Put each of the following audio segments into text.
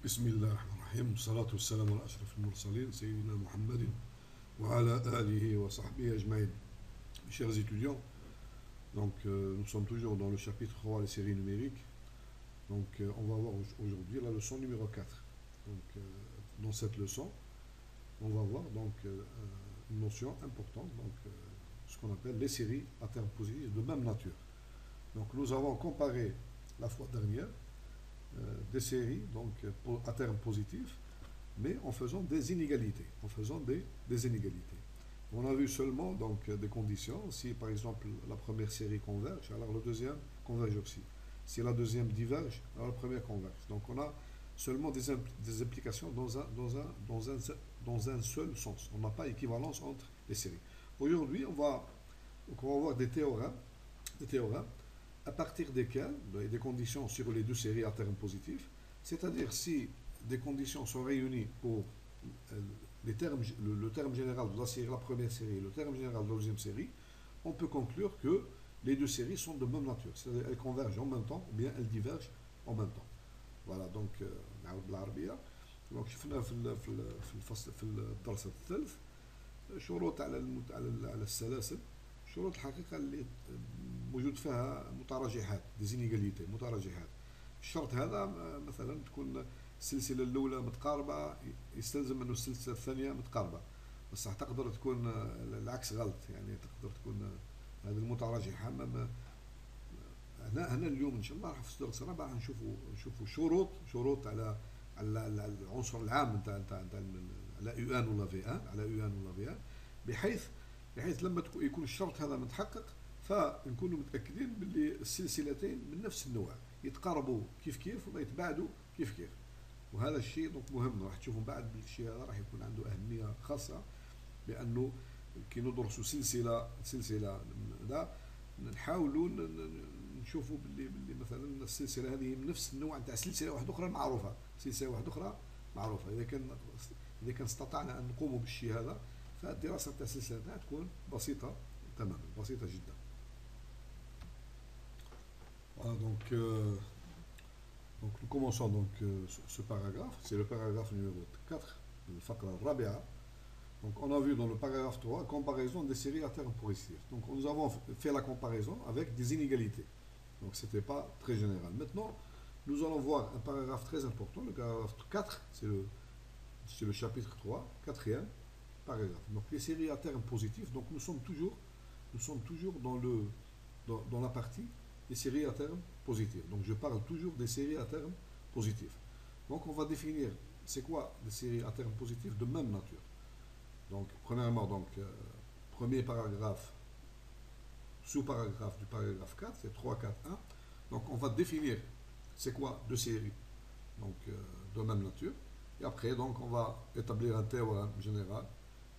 بسم الله الرحمن الرحيم والصلاة والسلام على أشرف المرسلين سيدنا محمد وعلى آله وصحبه أجمعين. Mes chers étudiants, nous sommes toujours dans le chapitre 3 des séries numériques. On va voir aujourd'hui la leçon numéro 4. Dans cette leçon, on va voir une notion importante, ce qu'on appelle les séries à terme positif de même nature. Nous avons comparé la fois dernière des séries à terme positif, mais en faisant des inégalités. Des inégalités. On a vu seulement des conditions. Si par exemple la première série converge, alors la deuxième converge aussi. Si la deuxième diverge, alors la première converge. Donc on a seulement des implications dans un seul sens. On n'a pas équivalence entre les séries. Aujourd'hui, on va voir des théorèmes à partir desquels, des conditions sur les deux séries à terme positif, c'est-à-dire si des conditions sont réunies pour le terme général de la première série et le terme général de la deuxième série, on peut conclure que les deux séries sont de même nature, c'est-à-dire elles convergent en même temps ou bien elles divergent en même temps. Voilà, نعاود بالعربية. شفنا في الدرس الثالث شروط على السلاسل، شروط الحقيقة اللي موجود فيها متراجحات، ديزينيغاليتي، متراجحات. الشرط هذا مثلا تكون السلسلة الأولى متقاربة، يستلزم أنه السلسلة الثانية متقاربة، بصح تقدر تكون العكس غلط، يعني تقدر تكون هذه المتراجحة. هنا اليوم إن شاء الله راح في الدرس الرابع راح نشوفوا شروط على العنصر العام نتاع على يو ان ولا في ان، على يو ان ولا في ان، بحيث لما يكون الشرط هذا متحقق فنكونوا متاكدين باللي السلسلتين من نفس النوع، يتقاربوا كيف ولا يتباعدوا كيف. وهذا الشيء مهم، راح تشوفوا بعد بالشيء هذا راح يكون عنده اهميه خاصه، لانه كي ندرسوا سلسله لا نحاولوا نشوفوا باللي مثلا السلسله هذه من نفس النوع نتاع سلسله واحده اخرى معروفه. اذا كان استطعنا ان نقوم بالشيء هذا فالدراسه نتاع السلسله تكون بسيطه تماما، بسيطه جدا. Voilà, nous commençons ce paragraphe, c'est le paragraphe numéro 4, le fakra rabia. On a vu dans le paragraphe 3, comparaison des séries à terme positif. Donc nous avons fait la comparaison avec des inégalités. Donc ce n'était pas très général. Maintenant, nous allons voir un paragraphe très important, le paragraphe 4, c'est le chapitre 3, quatrième paragraphe. Donc les séries à terme positif, donc nous sommes toujours dans la partie des séries à terme positif. Donc je parle toujours des séries à terme positif. Donc on va définir c'est quoi des séries à terme positif de même nature. Donc premièrement, premier paragraphe, sous-paragraphe du paragraphe 4, c'est 3, 4, 1. Donc on va définir c'est quoi deux séries de même nature. Et après, on va établir un théorème général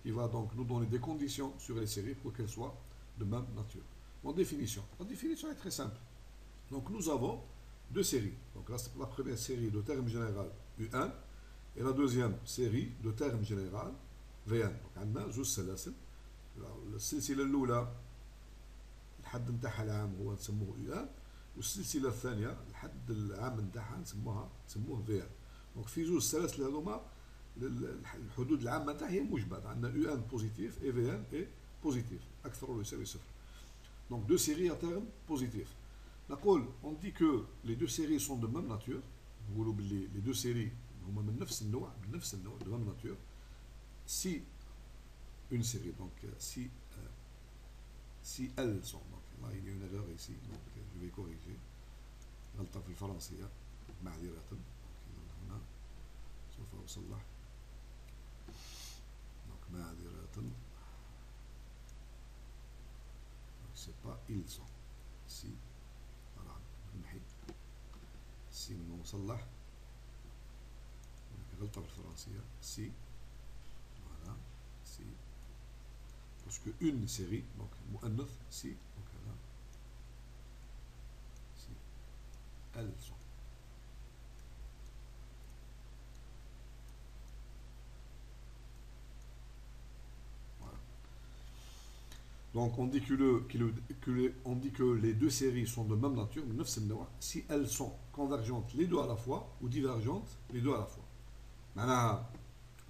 qui va nous donner des conditions sur les séries pour qu'elles soient de même nature. La définition est très simple. Donc nous avons deux séries. Donc là, c'est la première série de terme général U1 et la deuxième série de terme général V1. Donc عندنا زوج سلاسل. السلسلة الأولى الحد نتاعها العام هو نسموه U1، والسلسلة الثانية الحد العام نتاعها نسموه V1. دونك في زوج السلاسل هذوما الحدود العامة نتاعها هي موجبة، عندنا U1 بوزيتيف et V1 est positif، أكثر ولا يساوي صفر. Donc deux séries à terme positif. On dit que les deux séries sont de même nature. Les deux séries sont de même nature. Si une série, si elles sont, donc là il y a une erreur ici, donc je vais corriger. غلطة في الفرنسية معذرة، هنا سوف أصلح. donc معذرة، c'est pas ils sont. Si voilà نمحي si من نصلح غلطة بالفرنسية si voilà si parce que une série donc مؤنث si donc هذا si elles sont. Donc on dit on dit que les deux séries sont de même nature, mais si elles sont convergentes les deux à la fois ou divergentes les deux à la fois. معناها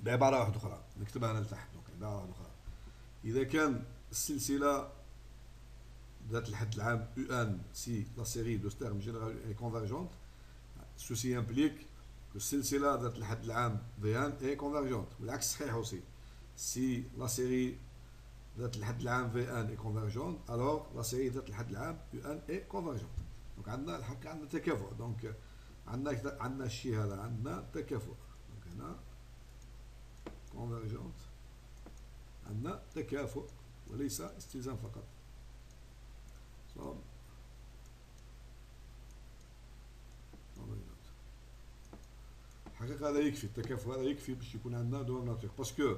بعبارة واحدة أخرى نكتبها أنا لتحت دونك عبارة واحدة أخرى إذا كان السلسلة ذات الحد العام UN si la série de termes général est convergente, ceci implique que السلسلة ذات الحد العام VN est convergente والعكس صحيح aussi. Si la série ذات الحد العام VN est convergente, alors la série ذات الحد العام UN est convergente. donc عندنا الحق عندنا تكافؤ. donc عندنا الشيء هذا عندنا تكافؤ. donc هنا convergente عندنا تكافؤ وليس استلزام فقط. صاب الحقيقة هذا يكفي التكافؤ هذا يكفي باش يكون عندنا دو ناتور باسكو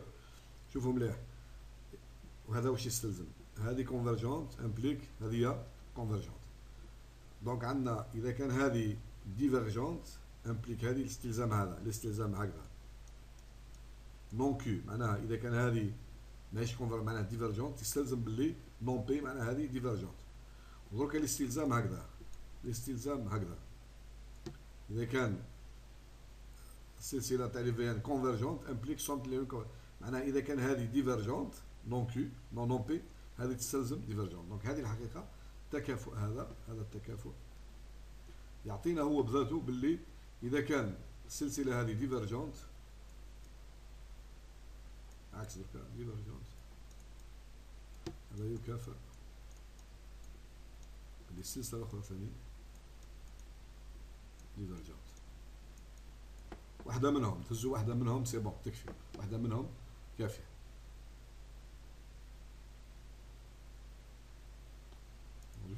شوفوا مليح وهذا واش يستلزم. هذه كونفرجونت امبليك هذه هي كونفرجونت. دونك عندنا اذا كان هذه ديفرجونت امبليك هذه الاستلزام هذا الاستلزام هكذا نون كيو معناها اذا كان هذه ماهيش معناها ديفرجونت يستلزم باللي نون بي معناها هذه ديفرجونت. ودروك الاستلزام هكذا الاستلزام هكذا اذا كان السلسله تاع لي في ان كونفرجونت امبليك سونت لي معناها اذا كان هذه ديفرجونت نون كيو نون بي هذه تستلزم ديفرجونت. دونك هذه الحقيقه التكافؤ هذا التكافؤ يعطينا هو بذاته باللي اذا كان السلسله هذه ديفرجونت عكس ديفرجونت هذا يكافئ السلسله الاخرى ثاني ديفرجونت. واحده منهم تهزوا واحده منهم سي بون تكفي واحده منهم كافيه.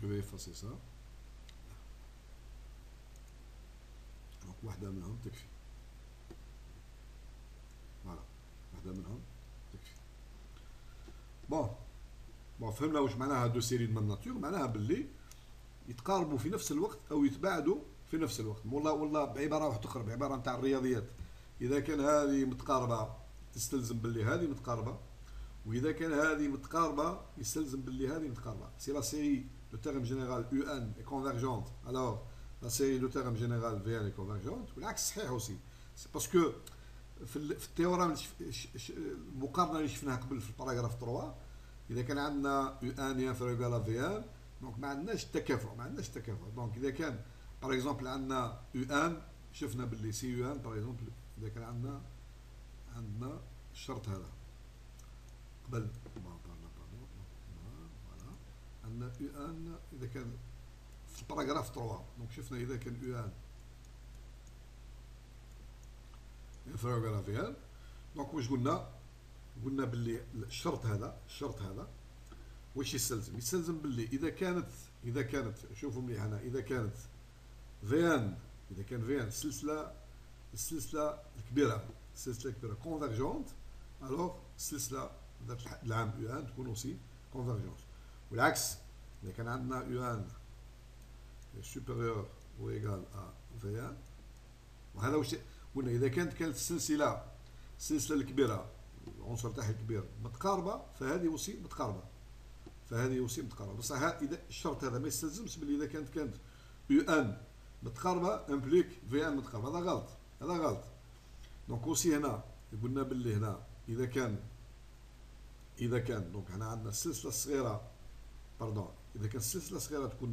je vais effacer ça. donc واحده منهم تكفي. فوالا واحده منهم تكفي. بون فهمنا واش معناها دو سيري دو ميم ناتور. معناها باللي يتقاربوا في نفس الوقت او يتباعدوا في نفس الوقت. والله بعباره واحده اخرى بعباره نتاع الرياضيات اذا كان هذه متقاربه تستلزم باللي هذه متقاربه واذا كان هذه متقاربه يستلزم باللي هذه متقاربه. سي لا سيري دو تيرم جينيرال UN est convergente alors la série de termes général VN est convergente والعكس صحيح aussi. سي باسكو في التيورام المقارنه اللي شفناها قبل في الباراغراف 3 اذا كان عندنا UN inférieur à VN دونك ما عندناش تكافؤ دونك اذا كان باغ اكزومبل عندنا UN شفنا باللي سي UN باغ اكزومبل اذا كان عندنا الشرط هذا قبل عندنا UN اذا كان في الباراغراف 3 دونك شفنا اذا كان UN inférieur à VN دونك واش قلنا باللي الشرط هذا واش يستلزم باللي اذا كانت شوفوا مليح هنا اذا كان فيان السلسله الكبيره كونفرجونت الوغ السلسله ذات العام UN تكون اوسي كونفرجونت. والعكس اذا كان عندنا UN supérieur ou égal à VN وهذا واش قلنا اذا كانت السلسله الكبيره العنصر تاعها الكبير متقاربه فهذه اوسي متقاربه بصح اذا الشرط هذا ما يستلزمش باللي اذا كانت UN متقاربه امبليك VN متقاربه. هذا غلط. دونك اوسي هنا قلنا باللي هنا اذا كان دونك هنا عندنا السلسله الصغيره اذا كان السلسله الصغيره تكون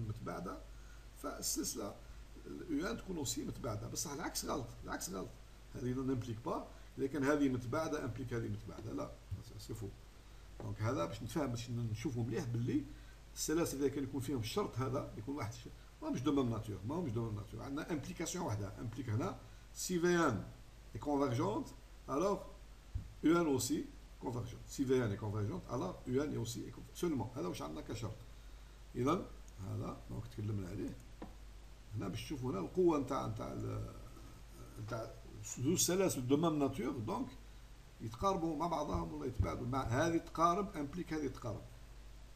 متباعده فالسلسله UN تكون اوسي متباعده. بصح العكس غلط هذه نمبليك با اذا كان هذه متباعده امبليك هذه متباعده لا سي فو. دونك هذا باش نتفاهم باش نشوفوا مليح باللي السلاسل اذا كان يكون فيهم الشرط هذا يكون واحد ماهمش دو ميم ناتور عندنا امبليكاسيون واحده امبليك هنا سي VN est convergente alors UN aussi convergente. si VN est convergente alors UN est aussi seulement هذا واش عندنا كشرط. اذا هذا دونك تكلمنا عليه هنا باش تشوفوا هنا القوه نتاع زوج سلاسل دو ميم ناتور دونك يتقاربوا مع بعضهم ولا يتباعدوا. مع هذه تقارب امبليك هذه تقارب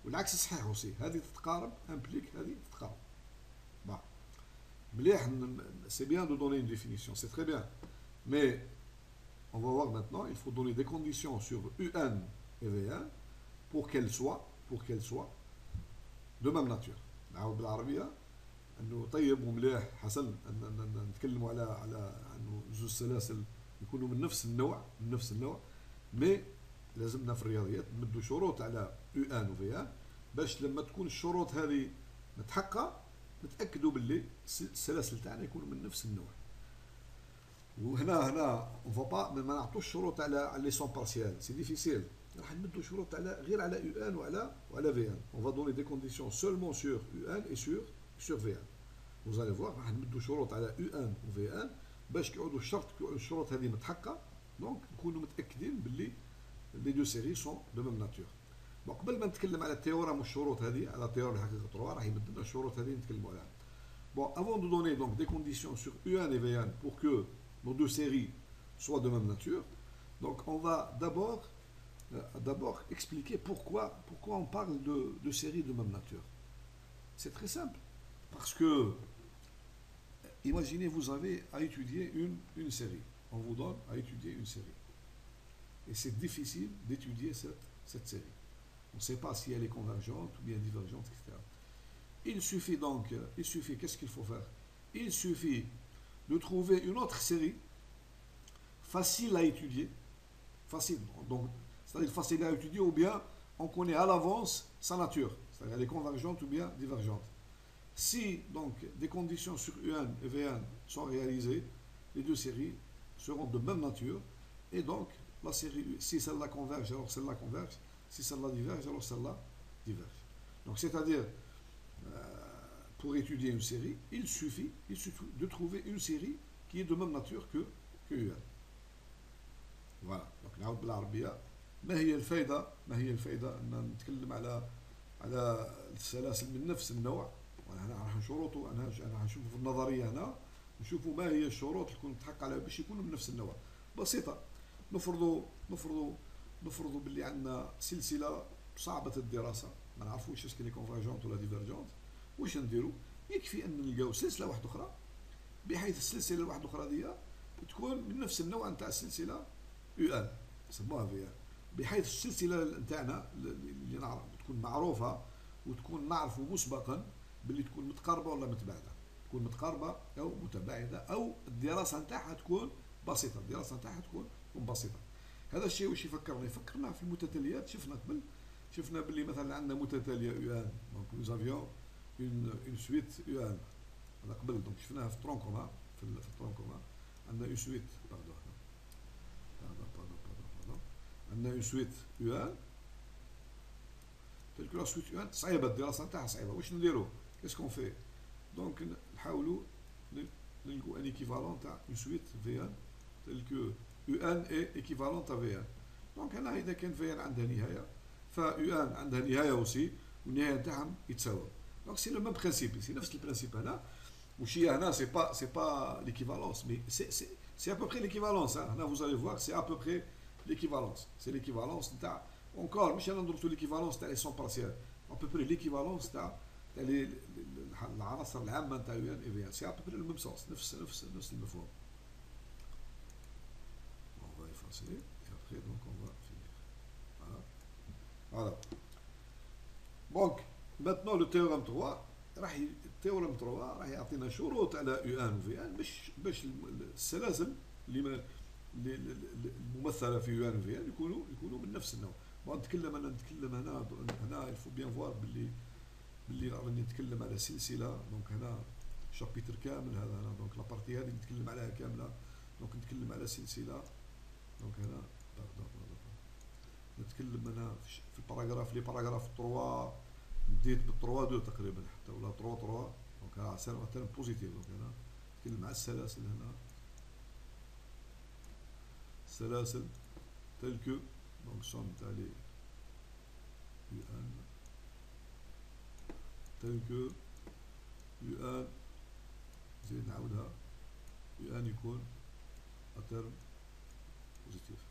والعكس صحيح اوسي هذه تتقارب امبليك هذه تتقارب. مليح c'est bien de donner une définition, c'est très bien, mais on va voir maintenant il faut donner des conditions sur UN et VN pour qu'elle soit de même nature. نعاود بالعربيه انه طيب ومليح حسن ان نتكلموا على انه جوج سلاسل يكونوا من نفس النوع مي لازمنا في الرياضيات نمدوا شروط على يو ان وفي ان باش لما تكون الشروط هذه متحققه نتاكدوا باللي السلاسل تاعنا يكونوا من نفس النوع. وهنا اون فا با ما نعطوش شروط على لي سون بارسيال سي ديفيسيل راح نمدوا شروط على غير على يو ان وعلى في ان. اون فا دوني دي كونديسيون سولمون سور يو ان اي سور في ان. vous allez voir راح نمدوا شروط على يو ان وفي ان باش كيعودوا الشروط هذه متحققه دونك نكونوا متاكدين باللي لي دو سيري سون دو ميم ناتور. بون قبل ما نتكلم على التيورام والشروط هذه على تيورام الحقيقه 3 راح يمد لنا الشروط هذه نتكلموا عليها. بون افون دو دوني دونك دي كونديسيون سور يو ان اي في ان بور كو nos deux séries soient de même nature. Donc on va d'abord expliquer pourquoi on parle de séries de même nature. C'est très simple. Parce que, imaginez, vous avez à étudier une série. On vous donne à étudier une série. Et c'est difficile d'étudier cette série. On ne sait pas si elle est convergente ou bien divergente, etc. Il suffit, qu'est-ce qu'il faut faire? Il suffit de trouver une autre série facile à étudier. Facile, donc, c'est-à-dire facile à étudier ou bien on connaît à l'avance sa nature. C'est-à-dire elle est convergente ou bien divergente. Si donc des conditions sur UN et VN sont réalisées, les deux séries seront de même nature et donc la série, si celle-là converge, alors celle-là converge, si celle-là diverge, alors celle-là diverge. Donc c'est-à-dire, pour étudier une série, il suffit de trouver une série qui est de même nature que UN. Voilà. Donc نعاود بالعربية ما هي الفائدة أن نتكلم على السلاسل من نفس النوع. وأنا راح نشروطوا أنا راح نشوفوا في النظرية هنا نشوفوا ما هي الشروط اللي تكون متحققة عليها باش يكونوا من نفس النوع. بسيطة. نفرضوا باللي عندنا سلسلة صعبة الدراسة ما نعرفوش اسكو لي كونفرجونت ولا ديفيرجونت. واش نديروا؟ يكفي أن نلقاو سلسلة واحدة أخرى بحيث السلسلة الواحدة الأخرى دي تكون من نفس النوع نتاع السلسلة يو ان سموها في ان بحيث السلسلة نتاعنا اللي نعرف تكون معروفة وتكون نعرفوا مسبقا باللي تكون متقاربه ولا متباعده. تكون متقاربه او متباعده او الدراسه نتاعها تكون بسيطه. تكون بسيطه. هذا الشيء واش يفكرنا في المتتاليات. شفنا باللي مثلا عندنا متتاليه يو ان دونك nous avions une suite يو ان هذا قبل دونك شفناها في الترون كومان في الترون كومان عندنا une suite باردون عندنا une suite يو ان تلك لا سويت يو ان صعيبه الدراسه نتاعها صعيبه. واش نديرو؟ كيسكون في دونك نحاولوا نلقوا ان ايكيفالون تاع اون سويت في ان تلك يو ان اي ايكيفالون تاع في ان. دونك هنا اذا كان في ان عندها نهايه فيو ان عندها نهايه اوسي والنهايه نتاعهم يتساووا. دونك سي لو ميم برينسيپ سي نفس البرينسيپ هنا. وش هي هنا سي با ليكيفالونس مي سي ا بو بري ليكيفالونس. هنا vous allez voir c'est à peu près l'équivalence. C'est l'équivalence نتاع encore مش انا ندرسوا ليكيفالونس تاع لي سون بارسيال à peu près l'équivalence تاع العناصر العامه نتاع يو ان اي في ان سي à peu près le même sens نفس المفهوم. on va effacer et après donc on va finir. Voilà. Donc maintenant le théorème 3 التيورم 3 راح يعطينا شروط على يو ان وفي ان باش السلاسل اللي الممثله في يو ان وفي ان يكونوا من نفس النوع. نتكلم هنا الفو بيان فوار باللي راني نتكلم على سلسله. دونك هنا شابيتر كامل هذا هنا دونك لا بارتي هذه نتكلم عليها كامله. دونك نتكلم على سلسله. دونك هنا نتكلم هنا في الباراغراف لي باراغراف 3 بديت بال 3 2 تقريبا حتى ولا 3 3 دونك ها سير بوزيتيف. دونك هنا نتكلم على السلاسل هنا السلاسل تلك دونك سون تاع لي يو ان تلك يو ان زيد نعاودها يو ان يكون اترم بوزيتيف.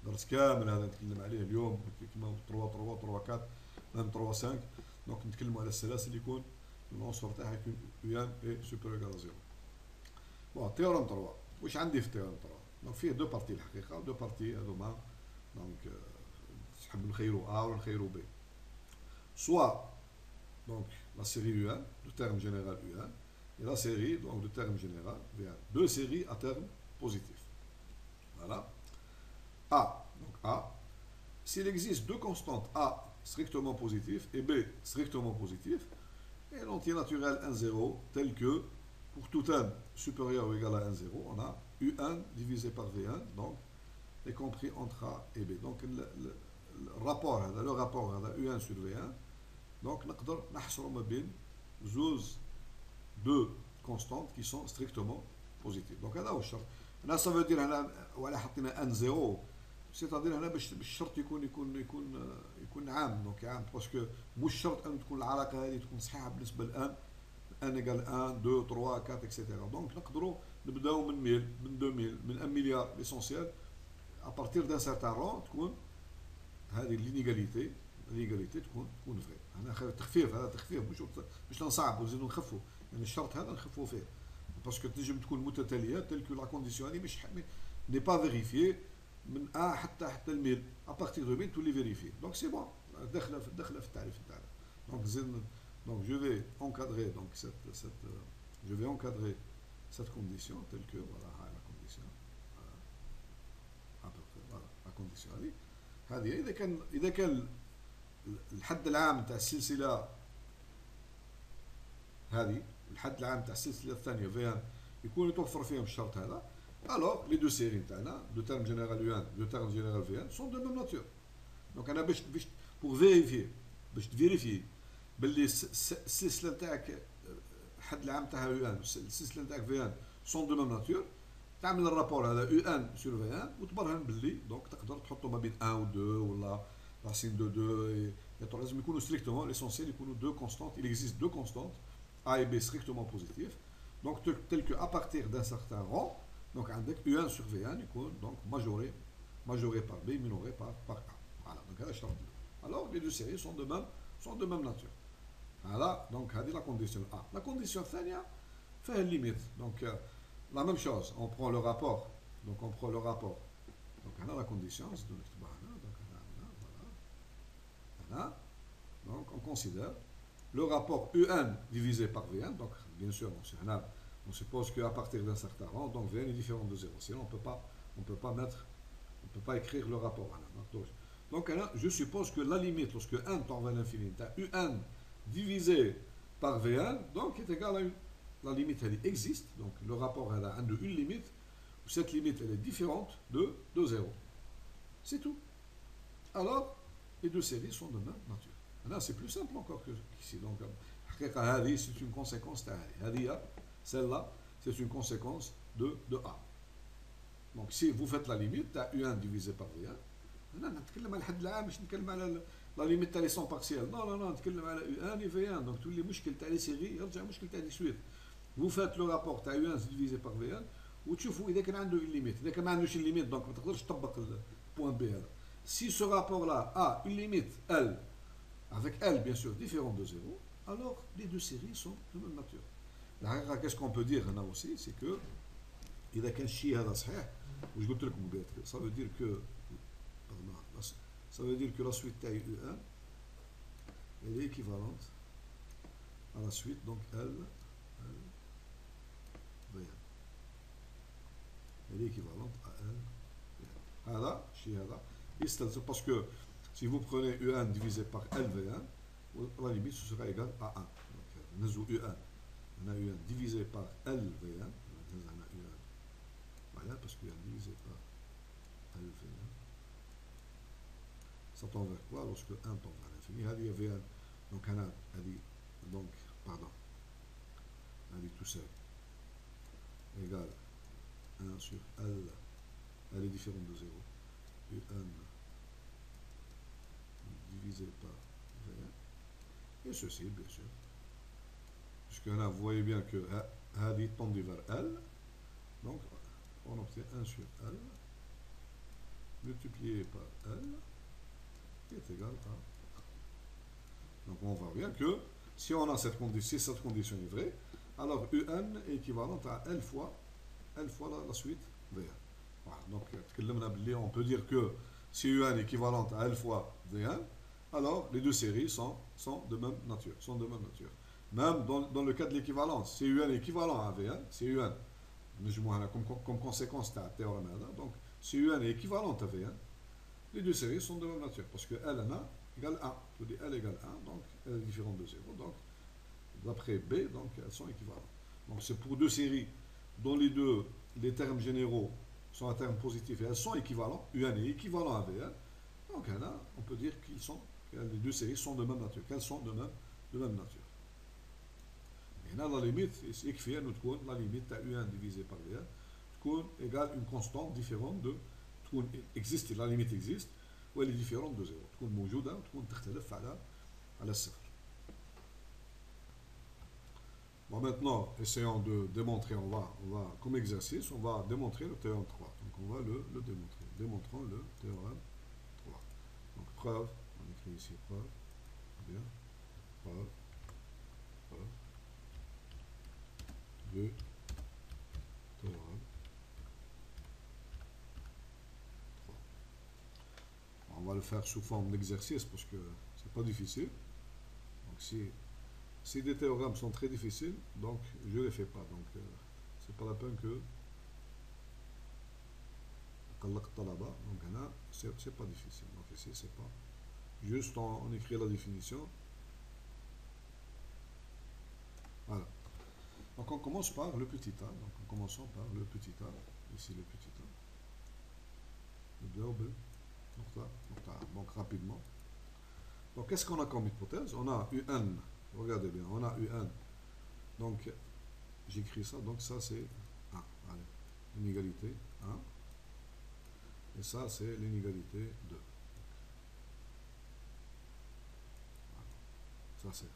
درس كامل هذا نتكلم عليه اليوم كيما 3 3 3 4 ميم 3 5. دونك نتكلموا على السلاسل يكون العنصر تاعها يكون يو ان اي سوبيريور على زيرو. بون تيورم 3 واش عندي في تيورم 3 دونك فيه دو بارتي الحقيقه دو بارتي هذوما. دونك نحب نخيروا A ou نخيروا B. Soit donc la série U1 de terme général U1 et la série donc de terme général V1. Deux séries à terme positif. Voilà. A, donc A. S'il existe deux constantes A strictement positives et B strictement positives, et l'entier naturel 1, 0, tel que pour tout n supérieur ou égal à 1, 0, on a U1 divisé par V1, donc est compris entre A et B. Donc le rapport, le rapport U1 sur V1, donc نقدر نحصر ما بين زوز deux constantes qui sont strictement positives. Donc هذا هو الشرط. هنا ça veut dire هنا ولا حطينا n 0 c'est-à-dire هنا باش الشرط يكون عام دونك عام باسكو مش شرط ان تكون العلاقه هذه تكون صحيحه بالنسبه لان ان ايجال 1 2 3 4 اكسيتيرا دونك نقدروا نبداو من 1000 من 2000 من 1 مليار ليسونسيال ابارتير دان سارتان رون تكون هذه ليغاليتي تكون فري. هنا تخفيف هذا تخفيف مش نصعبوا نزيدوا نخفوا يعني الشرط هذا نخفوا فيه باسكو تنجم تكون متتاليه تل كو لا كونديسيون هذه مش ني با فيريفيي من A حتى الميل ابارتير دو 1000 تولي فيريفي دونك سي بون داخله في التعريف تاعنا دونك زين دونك جو في encadrer donc je vais encadrer cette condition telle que voilà la condition à peu près voilà la condition هذه اذا كان الحد العام تاع السلسله هذه الحد العام تاع السلسله الثانيه في يكون يتوفر فيهم الشرط هذا alors les deux séries de terme général U1 de terme général V1 sont de même nature. Donc انا باش pour vérifier باش تفيريفي باللي السلسله تاعك الحد العام تاعها U1 السلسله تاعك V1 sont de même nature تعمل الرابور هذا U1 sur V1 وتبرهن باللي دونك تقدر تحطوا ما بين 1 و 2 ولا racine de 2 لازم يكونوا strictement l'essentiel يكونوا deux constantes il existe deux constantes A et B strictement positifs donc tel que à partir d'un certain rang donc عندك U1 sur V1 يكون donc majoré par B minoré par A. Voilà donc هذا الشرط. Alors les deux séries sont de même nature. Voilà donc هذه la condition A. La condition الثانية فيها limite donc la même chose on prend le rapport donc هنا la condition نزيدو نكتبها هنا donc هنا donc on considère le rapport U1 divisé par V1 donc bien sûr on suppose qu'à partir d'un certain rang, donc V1 est différent de 0. Sinon, on ne peut pas écrire le rapport. Donc là, je suppose que la limite, lorsque 1 tend vers l'infini, U1 divisé par V1, donc est égal à 1. La limite, elle existe. Donc le rapport elle a une limite. Cette limite, elle est différente de 0. C'est tout. Alors, les deux séries sont de même nature. Là, c'est plus simple encore qu'ici. Donc, c'est une conséquence. Celle-là, c'est une conséquence de A. Donc si vous faites la limite, tu as U1 divisé par V1. Non, نتكلم على الحد العام مش نتكلم على la limite تاع لي سون بارسيال. Non, نتكلم على U1 et V1. Donc تولي مشكل تاع لي سيري يرجع مشكل تاع لي سويت. Vous faites le rapport تاع U1 divisé par V1 وتشوفوا إذا كان عنده une limite. إذا كان ما عندوش une limite donc ما تقدرش تطبق البوان B هذا. Si ce rapport-là a une limite L avec L bien sûr différente de 0, alors les deux séries sont de même nature. Qu'est-ce qu'on peut dire là aussi, c'est que إذا كان الشيء هذا صحيح واش قلت لكم قبل ça veut dire que la suite تاعي U1 elle est équivalente à la suite donc L V1 elle est équivalente à L V1 هذا الشيء هذا يستلزم parce que si vous prenez U1 divisé par LV1 la limite ce sera égal à 1 donc نزو U1 on a U1 divisé par LV1 on a U1 voilà parce que U1 divisé par LV1 ça tend vers quoi lorsque 1 tend vers l'infini هذه V1 donc هنا هذه donc pardon هذه tout seul égale 1 sur L elle est différente de 0 U1 divisé par V1 et ceci bien sûr puisque là vous voyez bien que هذه tend vers L donc on obtient 1 sur L multiplié par L qui est égal à 1. Donc on voit bien que si on a cette condition, si cette condition est vraie, alors UN est équivalente à L fois la suite V1. Voilà, donc on peut dire que si UN est équivalente à L fois V1, alors les deux séries sont de même nature. Même dans le cas de l'équivalence, si UN est équivalent à V1, si UN, comme conséquence de la théorème, donc si UN est équivalente à V1, les deux séries sont de même nature, parce que Ln1 égale 1. Tu dis L égale 1, donc L est différente de 0. Donc, d'après B, donc elles sont équivalentes. Donc c'est pour deux séries dont les termes généraux sont un terme positif et elles sont équivalents, UN est équivalent à VN, donc là, on peut dire que les deux séries sont de même nature, qu'elles sont de même nature. Et là, la limite, la limite à UN divisé par VN, égale une constante différente de, la limite existe, ou elle est différente de 0. تكون موجودة وتكون تختلف على الصفر. Bon, maintenant, essayons de démontrer, comme exercice, on va démontrer le théorème 3. Donc, on va le démontrer. Démontrons le théorème 3. Donc, preuve, on écrit ici preuve. Bien. Preuve. De théorème 3. On va le faire sous forme d'exercice parce que c'est pas difficile. Donc, si des théorèmes sont très difficiles, donc je ne les fais pas. Donc, c'est pas la peine que là-bas. Donc là, c'est pas difficile. Donc ici, c'est pas. Juste on écrit la définition. Voilà. Donc on commence par le petit a. Donc en commençant par le petit a. Ici le petit a. Donc rapidement. Donc qu'est-ce qu'on a comme hypothèse? On a UN. Regardez bien, on a UN. Donc j'écris ça. Donc ça c'est 1. Allez. L'inégalité 1. Et ça, c'est l'inégalité 2. Voilà. Ça, c'est 1.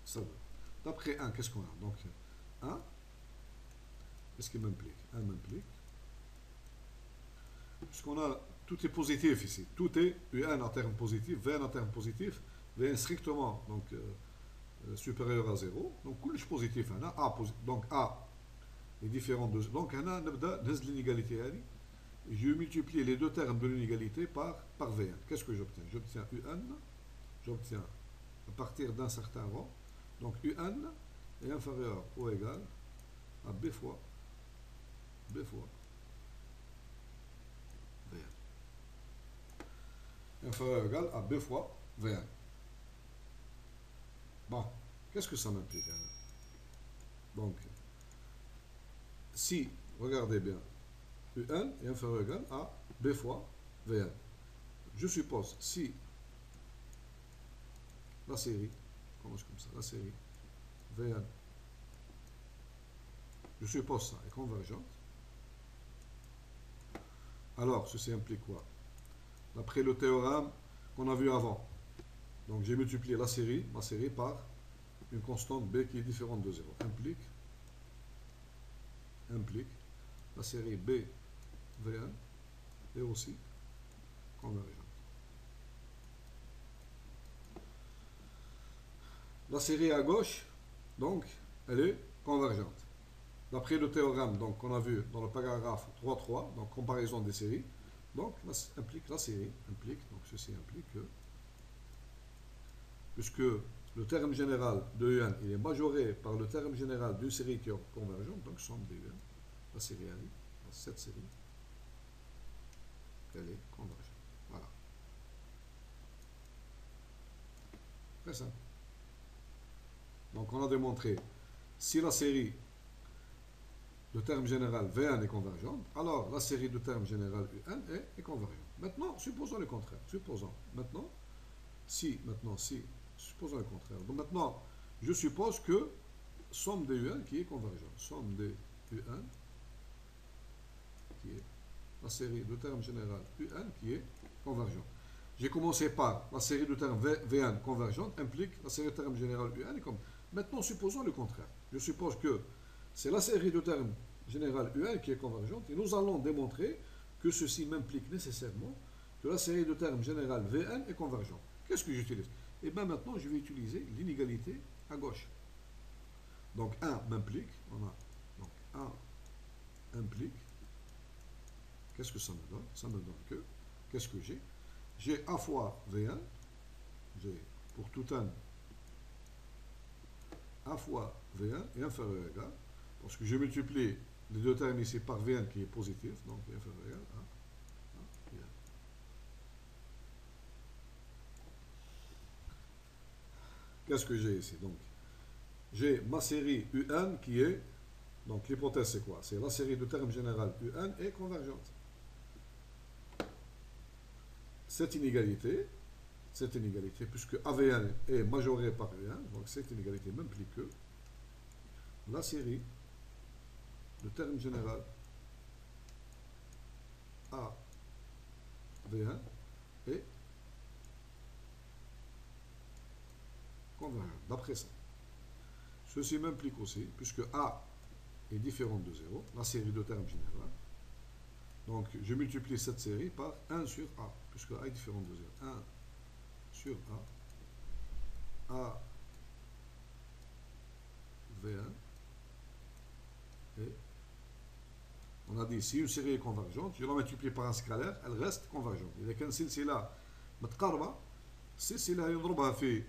Ça, 2. D'après 1, qu'est-ce qu'on a? Donc, 1, qu'est-ce qu'il m'implique? 1 m'implique. Puisqu'on a, tout est positif ici. Tout est UN en termes positifs, Vn en termes positifs, Vn strictement donc, supérieur à 0. Donc, tout est positif. Donc, A est différent de 0. Donc, on a l'inégalité. Je multiplie les deux termes de l'inégalité par Vn. Qu'est-ce que j'obtiens? J'obtiens UN, j'obtiens à partir d'un certain rang, donc UN est inférieur ou égal à B fois Vn. Inférieur ou égal à B fois Vn. Bon, qu'est-ce que ça m'implique alors? Donc, si, regardez bien, UN est inférieur ou égal à B fois Vn. Je suppose, si la série, commence comme ça, la série Vn, je suppose ça, est convergente, alors ceci implique quoi? D'après le théorème qu'on a vu avant, donc j'ai multiplié ma série par une constante B qui est différente de 0. Implique la série B Vn est aussi convergente. La série à gauche, donc, elle est convergente. D'après le théorème qu'on a vu dans le paragraphe 3.3, donc comparaison des séries, donc ceci implique que, puisque le terme général de UN il est majoré par le terme général d'une série qui est convergente, donc somme de UN, la série Ali, cette série, elle est convergente. Voilà. Très simple. Donc on a démontré, si la série de terme général Vn est convergente, alors la série de terme général Un est convergente. Maintenant, supposons le contraire. Supposons le contraire. Donc maintenant, je suppose que somme des Un qui est convergente. Somme des Un qui est la série de terme général Un qui est convergente. J'ai commencé par la série de termes Vn convergente implique la série de termes général Un est convergente. Maintenant, supposons le contraire. Je suppose que c'est la série de termes général UN qui est convergente et nous allons démontrer que ceci m'implique nécessairement que la série de termes général Vn est convergente. Qu'est-ce que j'utilise? Et bien maintenant, je vais utiliser l'inégalité à gauche. Donc 1 m'implique, donc 1 implique, qu'est-ce que ça me donne? Ça me donne que qu'est-ce que j'ai? J'ai A fois V1, j'ai pour tout n A fois V1 est inférieur ou égal, parce que je multiplie les deux termes ici par Vn qui est positif, donc est inférieur ou égal à Vn. Qu'est-ce que j'ai ici? Donc, j'ai ma série Un qui est, donc l'hypothèse c'est quoi? C'est la série de termes générales Un est convergente. Cette inégalité, puisque AV1 est majoré par V1, donc cette inégalité m'implique que la série de termes générales AV1 est convergente, d'après ça. Ceci m'implique aussi, puisque A est différente de 0, la série de termes générales, donc je multiplie cette série par 1 sur A, puisque A est différente de 0. 1 sur A V1 et on a dit si une série est convergente, je la multiplie par un scalaire, elle reste convergente. إذا كان سلسلة متقاربة السلسلة يضربها في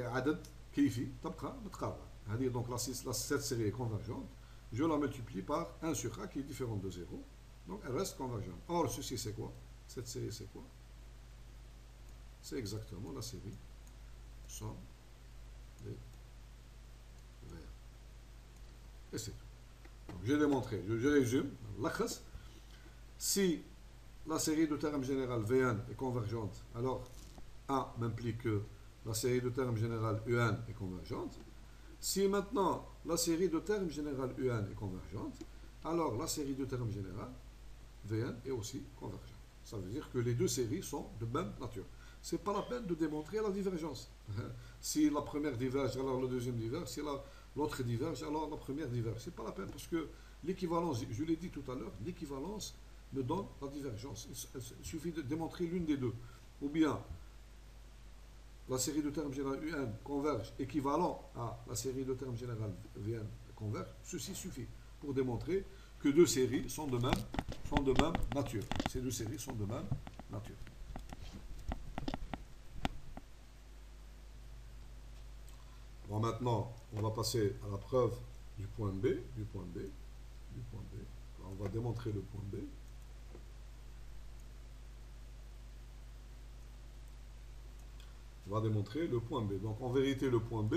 عدد كيفي تبقى متقاربة. هذه donc cette série est convergente. Je la multiplie par 1 sur A qui est différente de 0. Donc elle reste convergente. Or ceci c'est quoi? Cette série c'est quoi? C'est exactement la série somme des VR. Et c'est tout. J'ai démontré, je résume, si la série de termes général V1 est convergente, alors A m'implique que la série de termes général UN est convergente. Si maintenant la série de termes général UN est convergente, alors la série de termes général Vn est aussi convergente. Ça veut dire que les deux séries sont de même nature. Ce n'est pas la peine de démontrer la divergence. Si la première diverge, alors la deuxième diverge. Si l'autre diverge, alors la première diverge. Ce n'est pas la peine parce que l'équivalence, je l'ai dit tout à l'heure, l'équivalence me donne la divergence. Il suffit de démontrer l'une des deux. Ou bien la série de termes généraux UN converge équivalent à la série de termes généraux VN converge. Ceci suffit pour démontrer que deux séries sont de même nature. Ces deux séries sont de même nature. Bon, maintenant, on va passer à la preuve du point B. On va démontrer le point B. On va démontrer le point B. Donc, en vérité, le point B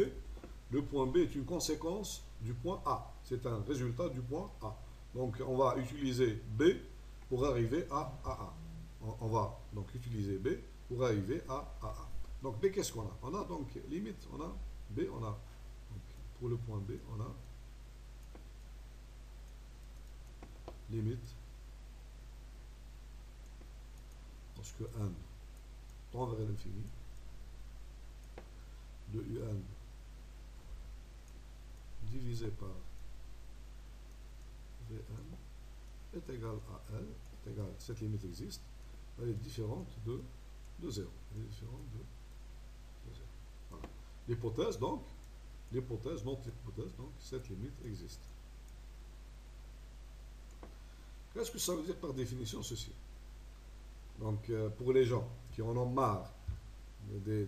est une conséquence du point A. C'est un résultat du point A. Donc, on va utiliser B pour arriver à AA. On va donc utiliser B pour arriver à AA. Donc, B, qu'est-ce qu'on a? On a donc, limite, on a B, on a, donc, pour le point B, on a limite, lorsque n tend vers l'infini, de UN divisé par Vn est égal à L, est égal, cette limite existe, elle est différente de 0. Elle est différente de 0. Voilà. L'hypothèse, donc, notre hypothèse, donc, cette limite existe. Qu'est-ce que ça veut dire par définition ceci? Donc, pour les gens qui en ont marre des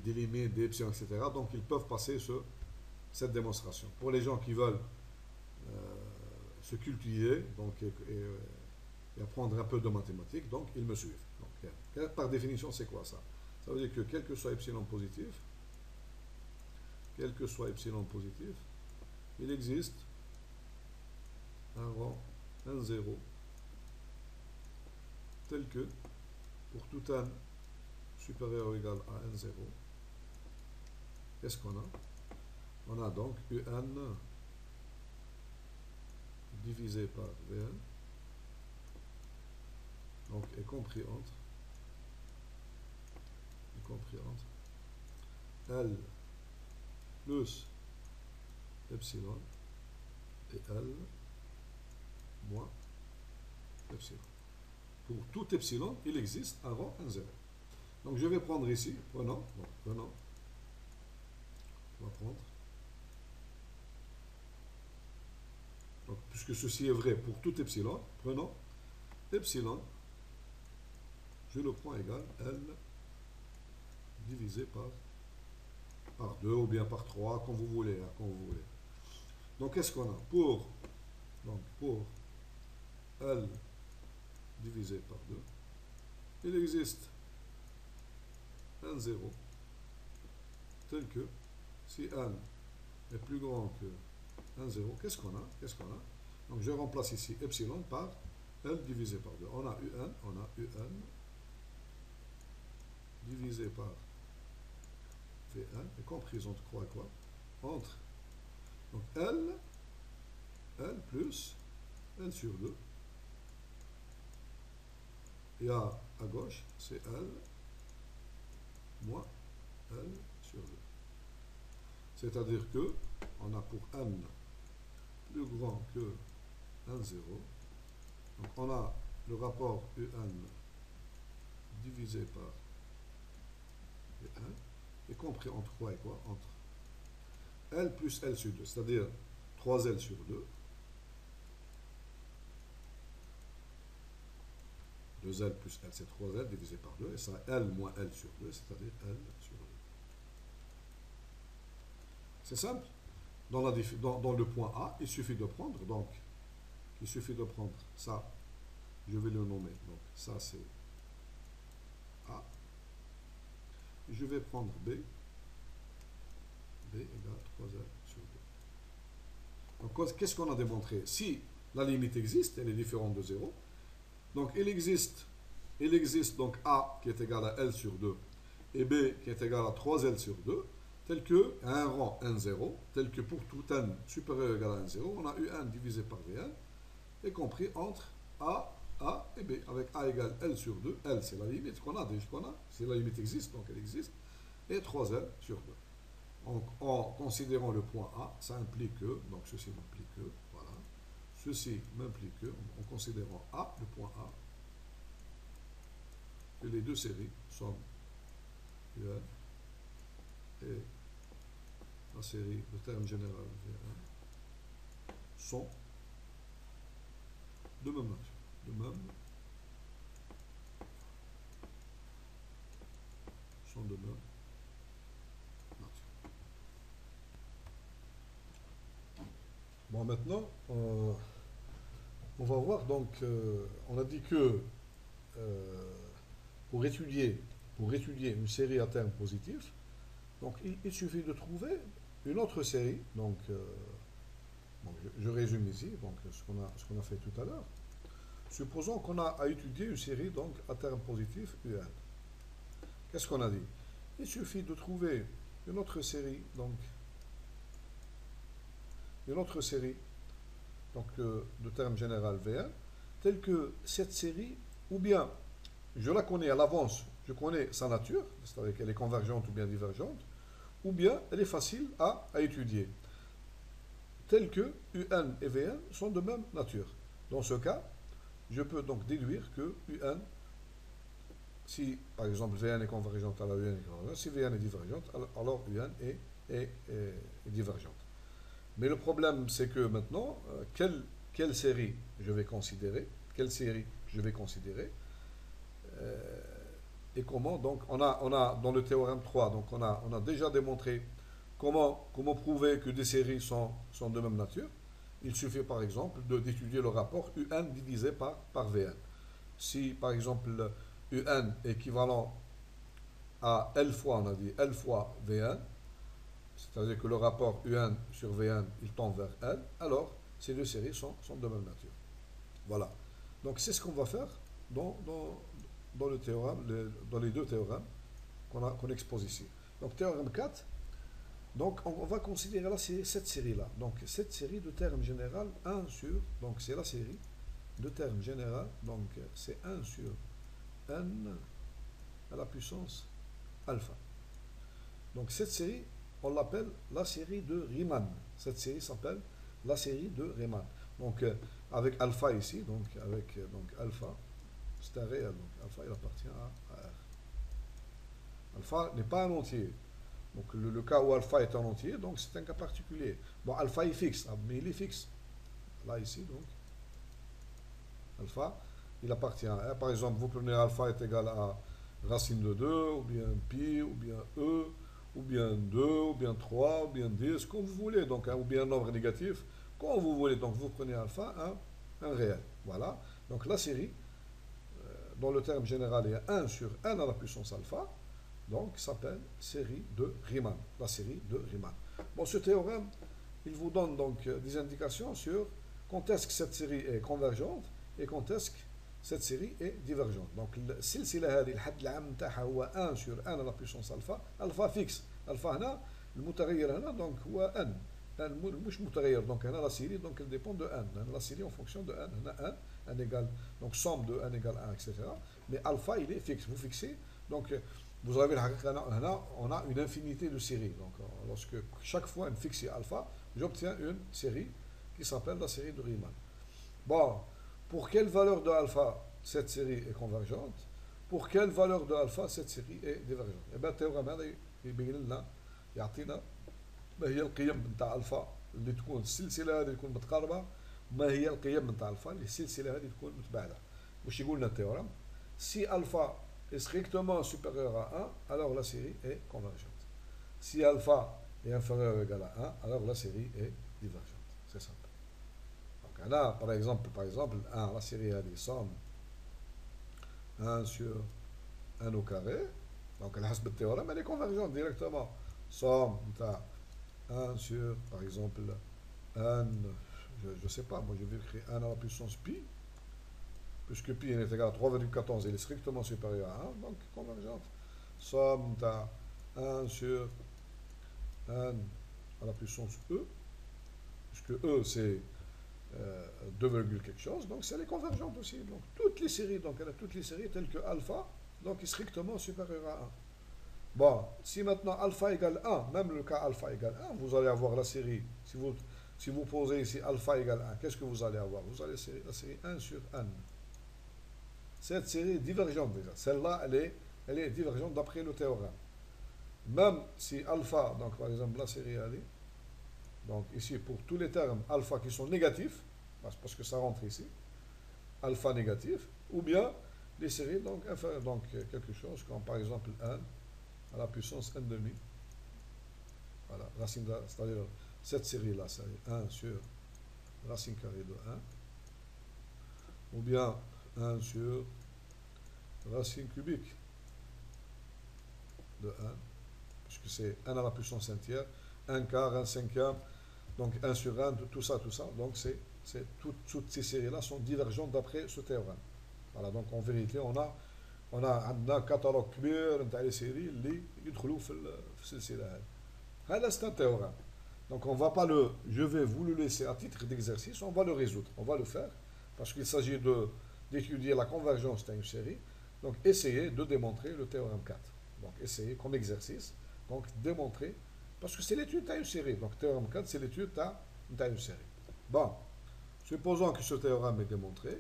limites, des epsilon, etc., donc ils peuvent passer cette démonstration. Pour les gens qui veulent se cultiver donc, et apprendre un peu de mathématiques, donc ils me suivent. Donc, par définition, c'est quoi ça? Ça veut dire que quel que soit epsilon positif, il existe un rang n0 tel que pour tout n supérieur ou égal à n0, qu'est-ce qu'on a? On a donc un divisé par Vn, donc est compris entre L plus epsilon et L moins epsilon. Pour tout epsilon, il existe un rang n0. Donc je vais prendre ici, prenons, on va prendre, donc, puisque ceci est vrai pour tout epsilon, prenons epsilon je le prends égal L divisé par 2 ou bien par 3, comme vous voulez. Hein, comme vous voulez. Donc, qu'est-ce qu'on a pour L divisé par 2, il existe un 0 tel que si N est plus grand que 1, 0, qu'est-ce qu'on a? Donc, je remplace ici epsilon par L divisé par 2. On a UN divisé par Vn, et compris entre quoi et quoi? Entre donc L plus L sur 2. Et à gauche, c'est L moins L sur 2. C'est-à-dire que on a pour N plus grand que 1, 0. Donc on a le rapport UN divisé par V1, et compris entre quoi et quoi? Entre L plus L sur 2, c'est-à-dire 3L sur 2, 2L plus L, c'est 3L divisé par 2, et ça L moins L sur 2, c'est-à-dire L sur 2. C'est simple. Dans le point A, il suffit de prendre, ça, je vais le nommer, donc ça c'est A, et je vais prendre B égale 3L sur 2. Donc, qu'est-ce qu'on a démontré? Si la limite existe, elle est différente de 0. Donc, il existe donc A qui est égal à L sur 2 et B qui est égal à 3L sur 2, tel que, à un rang n 0, tel que pour tout n supérieur ou égal à n 0, on a UN divisé par Vn, y compris entre A et B, avec A égale L sur 2. L, c'est la limite qu'on a, si la limite existe, donc elle existe, et 3L sur 2. En considérant le point A, ça implique que, donc ceci m'implique que, voilà, ceci m'implique que, en considérant A, le point A, que les deux séries sont UN et la série de termes général V1 sont de même nature. Sont de même nature. Bon, maintenant, on va voir, donc, on a dit que pour étudier une série à termes positifs, donc il suffit de trouver une autre série, donc, je résume ici, donc, ce qu'on a fait tout à l'heure. Supposons qu'on a à étudier une série donc, à termes positifs UN. Qu'est-ce qu'on a dit? Il suffit de trouver une autre série, donc, de termes général V1, telle que cette série, ou bien je la connais à l'avance, je connais sa nature, c'est-à-dire qu'elle est convergente ou bien divergente, ou bien elle est facile à étudier, telle que UN et VN sont de même nature. Dans ce cas, je peux donc déduire que UN, si par exemple VN est convergente, alors UN est convergente, si VN est divergente, alors UN est divergente. Mais le problème, c'est que maintenant, quelle série je vais considérer, et comment, donc, on a dans le théorème 3, donc on a déjà démontré comment prouver que des séries sont de même nature. Il suffit par exemple d'étudier le rapport UN divisé par Vn. Si par exemple UN est équivalent à L fois, on a dit L fois Vn, c'est-à-dire que le rapport UN sur Vn, il tend vers L, alors ces deux séries sont de même nature. Voilà. Donc c'est ce qu'on va faire dans le théorème, dans les deux théorèmes qu'on expose ici. Donc théorème 4, donc on va considérer là cette série-là. Donc cette série de termes général 1 sur, donc c'est la série de termes général, donc c'est 1 sur n à la puissance alpha. Donc cette série, on l'appelle la série de Riemann. Cette série s'appelle la série de Riemann. Donc avec alpha ici, donc avec alpha, c'est un réel, donc alpha il appartient à R. Alpha n'est pas un entier. Donc le cas où alpha est un entier, donc c'est un cas particulier. Bon, alpha est fixe, mais il est fixe. Là ici, donc, alpha il appartient à 1. Par exemple, vous prenez alpha est égal à racine de 2, ou bien pi, ou bien e, ou bien 2, ou bien 3, ou bien 10, comme vous voulez, donc, ou bien un nombre négatif, comme vous voulez. Donc vous prenez alpha, un réel. Voilà. Donc la série, dans le terme général, il y a 1 sur 1 à la puissance alpha, donc s'appelle série de Riemann, la série de Riemann. Bon, ce théorème, il vous donne donc des indications sur quand est-ce que cette série est convergente et quand est-ce que cette série est divergente. Donc السلسلة هذه الحد العام نتاعها هو 1 sur 1 à la puissance alpha، alpha fixe، alpha هنا المتغير هنا donc هو n، مش متغير، donc هنا la série donc elle dépend de n، la série en fonction de n، هنا 1 égale donc somme de n égale 1 etc. Mais alpha il est fixe, vous fixez donc vous avez on a une infinité de séries. Donc, lorsque chaque fois une fixée alpha, j'obtiens une série qui s'appelle la série de Riemann. Bon, pour quelle valeur de alpha cette série est convergente? Pour quelle valeur de alpha cette série est divergente? Et bien, le théorème هذا يبين لنا يعطينا ما هي القيم نتاع الفا اللي تكون السلسله هذه تكون متقاربه، وما هي القيم نتاع الفا اللي السلسله هذه تكون متباعده. واش يقول لنا التhéorème؟ Si alpha est strictement supérieur à 1, alors la série est convergente. Si alpha est inférieur ou égal à 1, alors la série est divergente. C'est simple. Donc là, par exemple, 1, la série a des sommes 1 sur 1 au carré. Donc elle a le théorème, elle est convergente directement. Somme 1 sur, par exemple, 1, je ne sais pas, moi je vais écrire 1 à la puissance pi, puisque pi est égal à 3,14, il est strictement supérieur à 1, donc convergente. Somme 1 sur 1 à la puissance e, puisque e c'est 2, quelque chose, donc c'est les convergentes aussi. Donc toutes les séries, donc elle a toutes les séries telles que alpha, donc est strictement supérieur à 1. Bon, si maintenant alpha égale 1, même le cas alpha égale 1, vous allez avoir la série, si vous posez ici alpha égale 1, qu'est-ce que vous allez avoir? Vous allez la série 1 sur n. Cette série est divergente déjà. Celle-là, elle est divergente d'après le théorème. Même si alpha, donc par exemple la série elle est, donc ici pour tous les termes alpha qui sont négatifs, parce que ça rentre ici, alpha négatif, ou bien les séries donc inférieures, donc quelque chose comme par exemple n à la puissance n demi. Voilà, racine de, c'est-à-dire cette série-là, c'est 1 sur racine carrée de 1, ou bien 1 sur racine cubique de 1, puisque c'est 1 à la puissance 1 tiers, 1 quart, 1 cinquième, donc 1 sur 1, tout ça. Donc toutes ces séries-là sont divergentes d'après ce théorème. Voilà, donc en vérité, on a un catalogue كبير نتاع les séries اللي يدخلوا في السلسلة هذه. هذا c'est un théorème. Donc on va pas je vais vous le laisser à titre d'exercice, on va le résoudre, on va le faire, parce qu'il s'agit d'étudier la convergence d'une série. Donc essayez de démontrer le théorème 4. Donc essayez comme exercice, donc démontrer, parce que c'est l'étude d'une série. Donc théorème 4, c'est l'étude d'une série. Bon, supposons que ce théorème est démontré,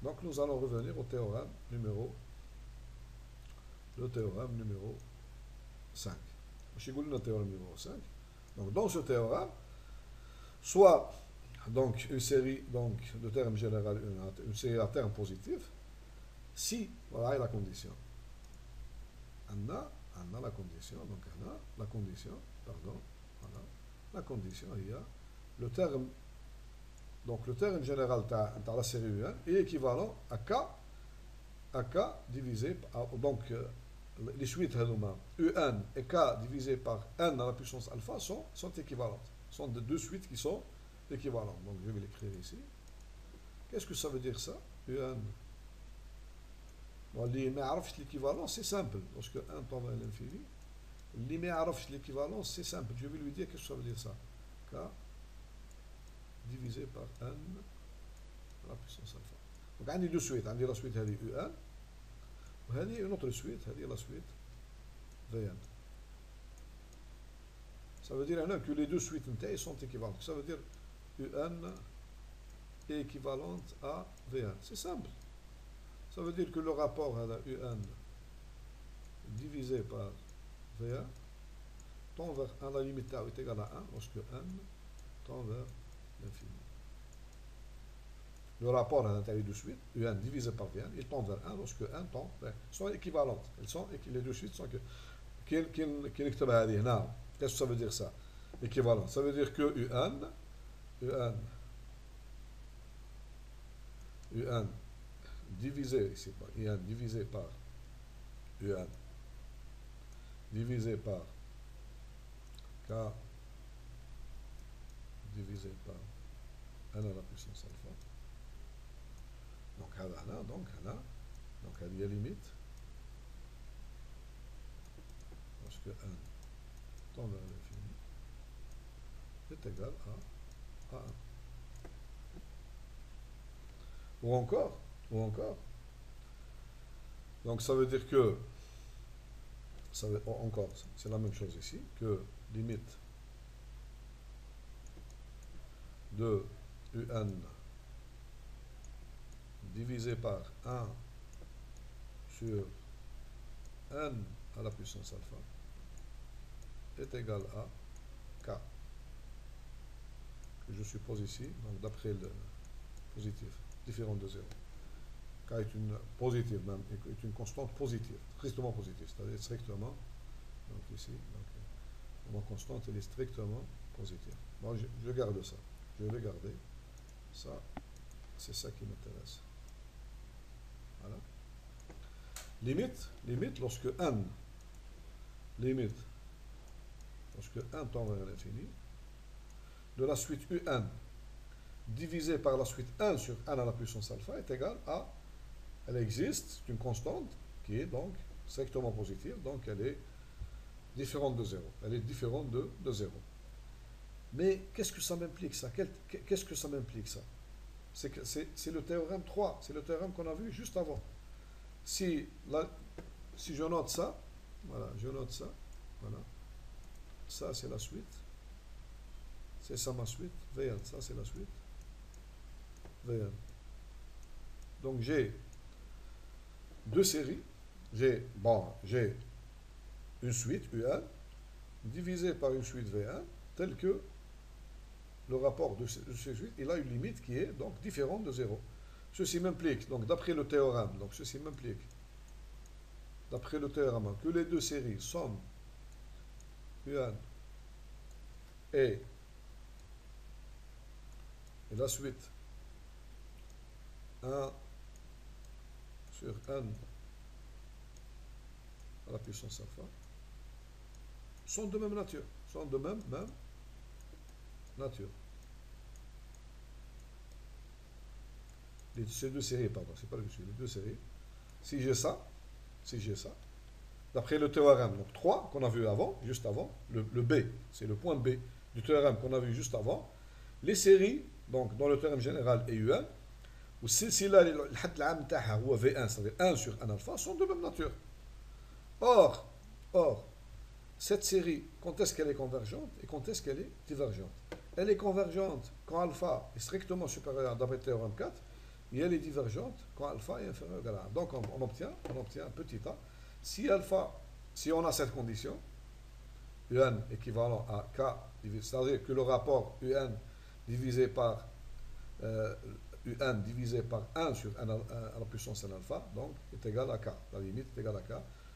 donc nous allons revenir au théorème numéro 5. Je vais le théorème numéro 5. Donc dans ce théorème, soit donc une série donc, de termes général, une série à termes positifs, si, voilà la condition. On a la condition, donc on a la condition, pardon, voilà, la condition, il y a le terme, donc le terme général de la série UN est équivalent à K divisé par, donc les suites UN et K divisé par N à la puissance alpha sont équivalentes. Ce sont deux suites qui sont équivalentes. Donc je vais l'écrire ici. Qu'est-ce que ça veut dire ça? UN. Bon, اللي ما يعرفش l'équivalence, c'est simple. Lorsque 1 tend vers l'infini, اللي ما يعرفش l'équivalence, c'est simple. Je vais lui dire qu'est-ce que ça veut dire ça. K divisé par N à la puissance alpha. Donc عندي deux suites. عندي la suite هذه UN. وهذه une autre suite, هذه la suite VN. Ça veut dire que les deux suites sont équivalentes. Ça veut dire UN est équivalente à VN. C'est simple. Ça veut dire que le rapport à la UN divisé par VN tend vers 1, la limite tau est égale à 1 lorsque N tend vers l'infini. le rapport à l'intérieur de suite, un divisé par Vn, il tend vers 1 lorsque 1 tend vers... sont équivalentes. Les deux suites sont... Qu'est-ce que ça veut dire ça? Équivalent. Ça veut dire que un divisé, ici, un divisé par un divisé par k divisé par n à la puissance alpha. Donc, donc, il y a limite lorsque n tend vers l'infini est égal à 1. Ou encore, donc ça veut dire que, encore, c'est la même chose ici, que limite de un divisé par 1 sur n à la puissance alpha est égal à k, que je suppose ici, donc d'après le positif, différent de 0. K est une positive même, est une constante positive, strictement positive, c'est-à-dire strictement, donc ici, donc, ma constante elle est strictement positive. Bon, je garde ça, je vais garder ça, c'est ça qui m'intéresse. Voilà. Limite lorsque n, lorsque 1 tend vers l'infini, de la suite un divisé par la suite 1 sur 1 à la puissance alpha est égal à, elle existe, c'est une constante qui est donc strictement positive, donc elle est différente de 0. Elle est différente de 0. Mais qu'est-ce que ça m'implique ça? Qu'est-ce que ça m'implique ça? C'est le théorème 3, c'est le théorème qu'on a vu juste avant. Si je note ça, voilà, je note ça, voilà, ça c'est la suite, c'est ça ma suite, Vn, ça c'est la suite, Vn. Donc j'ai deux séries, j'ai une suite Un divisée par une suite V1, telle que le rapport de ces suites, il a une limite qui est donc différente de 0. Ceci m'implique, donc d'après le théorème, que les deux séries somme Un et la suite 1 sur n à la puissance alpha sont de même nature. Ces deux séries, pardon, c'est pas les deux séries. Si j'ai ça, d'après le théorème, donc 3 qu'on a vu avant, juste avant, le B, c'est le point B du théorème qu'on a vu juste avant, les séries, donc dans le théorème général et UN, ou si là, le V1, c'est-à-dire 1 sur 1 alpha, sont de même nature. Or, cette série, quand est-ce qu'elle est convergente et quand est-ce qu'elle est divergente? Elle est convergente quand alpha est strictement supérieur d'après le théorème 4, et elle est divergente quand alpha est inférieur à 1. Donc on obtient petit a. Si on a cette condition, Un équivalent à K, c'est-à-dire que le rapport Un divisé par Un divisé par 1 sur 1 à la puissance n alpha, donc est égal à K. La limite est égale à K.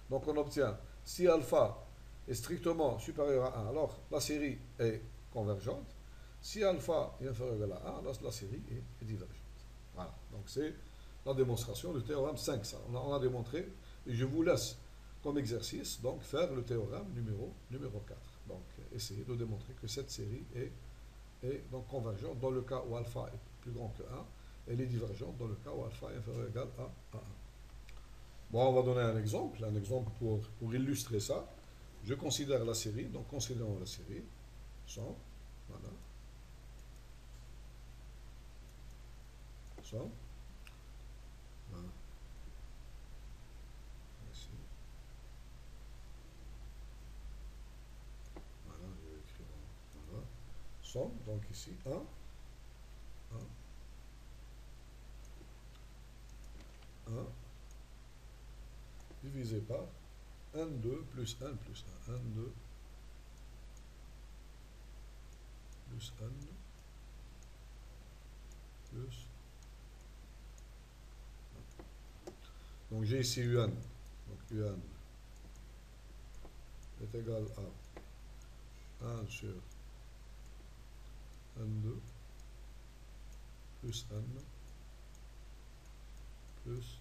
Donc on obtient, si alpha est strictement supérieur à 1, alors la série est convergente. Si alpha est inférieur à 1, la série est divergente. Voilà, donc c'est la démonstration du théorème 5, ça. On a démontré, et je vous laisse comme exercice, donc, faire le théorème numéro 4. Donc, essayez de démontrer que cette série est donc convergente dans le cas où alpha est plus grand que 1, elle est divergente dans le cas où alpha est inférieur ou égal à 1. Bon, on va donner un exemple pour illustrer ça. Je considère la série, donc considérons la série, 100, voilà, 100, voilà, ici, voilà, je vais écrire, voilà, 100, donc ici, 1, 1, divisé par 1, 2, plus 1, plus 1, 1, 2, plus 1, plus Donc j'ai ici UN. Donc UN est égal à 1 sur N2 plus N plus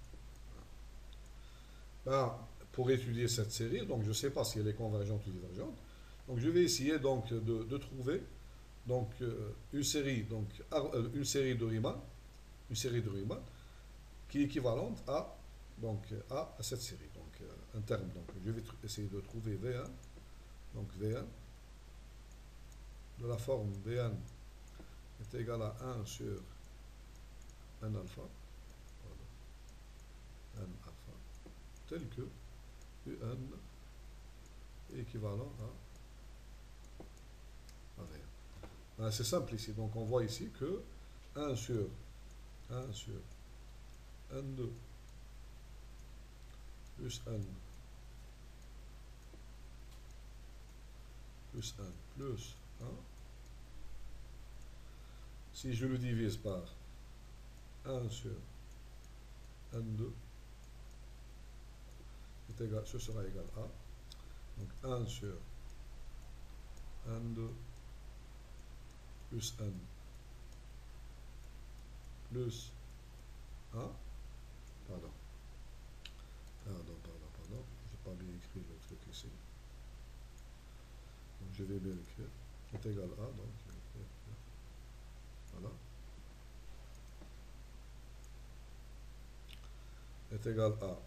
1. Ben, pour étudier cette série, donc je ne sais pas si elle est convergente ou divergente. Donc je vais essayer donc de trouver donc, une série de Riemann qui est équivalente à, donc, à cette série. Donc un terme. Donc je vais essayer de trouver Vn. Donc Vn de la forme Vn est égal à 1 sur n alpha, n alpha, tel que Un est équivalent à Vn. Ben, c'est simple ici. Donc on voit ici que 1 sur N2 plus N plus N plus 1, si je le divise par 1 sur N2, est égal, ce sera égal à, donc 1 sur N2 plus N plus 1, pardon, j'ai pas bien écrit le truc ici, donc je vais bien l'écrire, est égal à, donc, voilà, est égal à,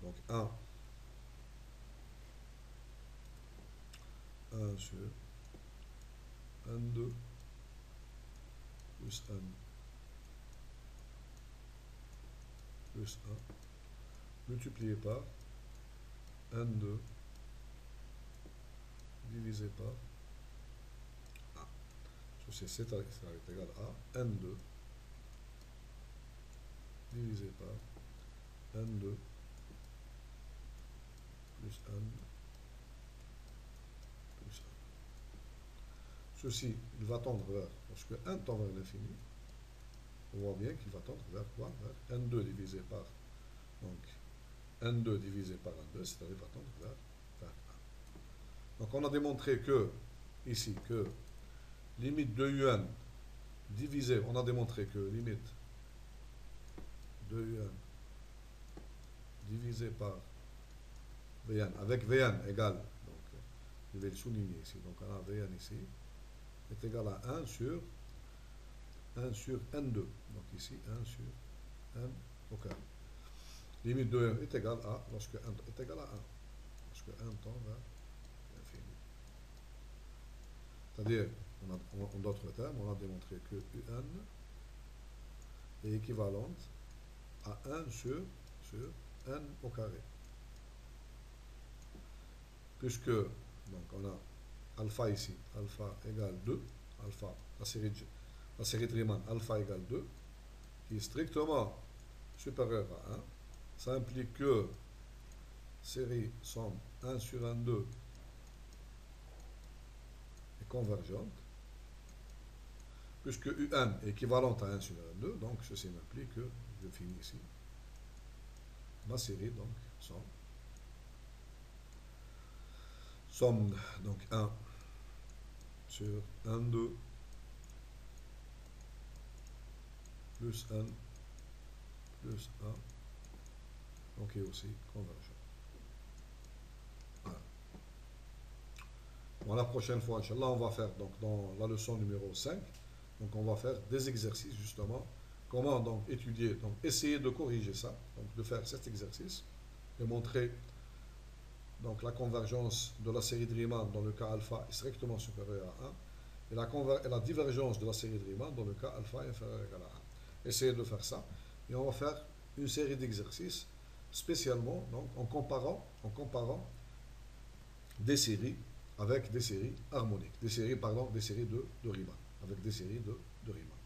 donc 1 sur N2 plus N plus 1 multiplié par N2 divisé par 1. Ceci c'est égal à N2 divisé par N2 plus N plus 1. Ceci, il va tendre vers, lorsque n tend vers l'infini, on voit bien qu'il va tendre vers quoi? Vers N2 divisé par, donc, N2 divisé par N2, c'est-à-dire va tendre vers 1. Donc on a démontré que, ici, que limite de UN divisé, on a démontré que limite de UN divisé par Vn, avec Vn égale, donc je vais le souligner ici, donc on a Vn ici, est égal à 1 sur N2, donc ici 1 sur N au carré. Limite de 1 est égal à, lorsque 1 est égal à 1, lorsque 1 tend vers l'infini. C'est-à-dire, en d'autres termes, on a démontré que UN est équivalente à 1 sur N au carré. Puisque, donc on a alpha ici, alpha égale 2, alpha, la série de Riemann, alpha égale 2, qui est strictement supérieur à 1, ça implique que série somme 1 sur N2 est convergente, puisque UN est équivalente à 1 sur N2, donc ceci implique que, je finis ici, ma série donc somme donc 1 sur N2 plus N plus 1, donc est aussi convergent. Voilà. Bon, la prochaine fois, Inch'Allah, on va faire donc dans la leçon numéro 5, donc on va faire des exercices justement, comment donc étudier, donc essayer de corriger ça, donc de faire cet exercice et montrer donc la convergence de la série de Riemann dans le cas alpha est strictement supérieure à 1 et la divergence de la série de Riemann dans le cas alpha est inférieur à égal à 1. Essayez de faire ça et on va faire une série d'exercices spécialement donc, en comparant des séries avec des séries harmoniques, des séries de Riemann, avec des séries de Riemann.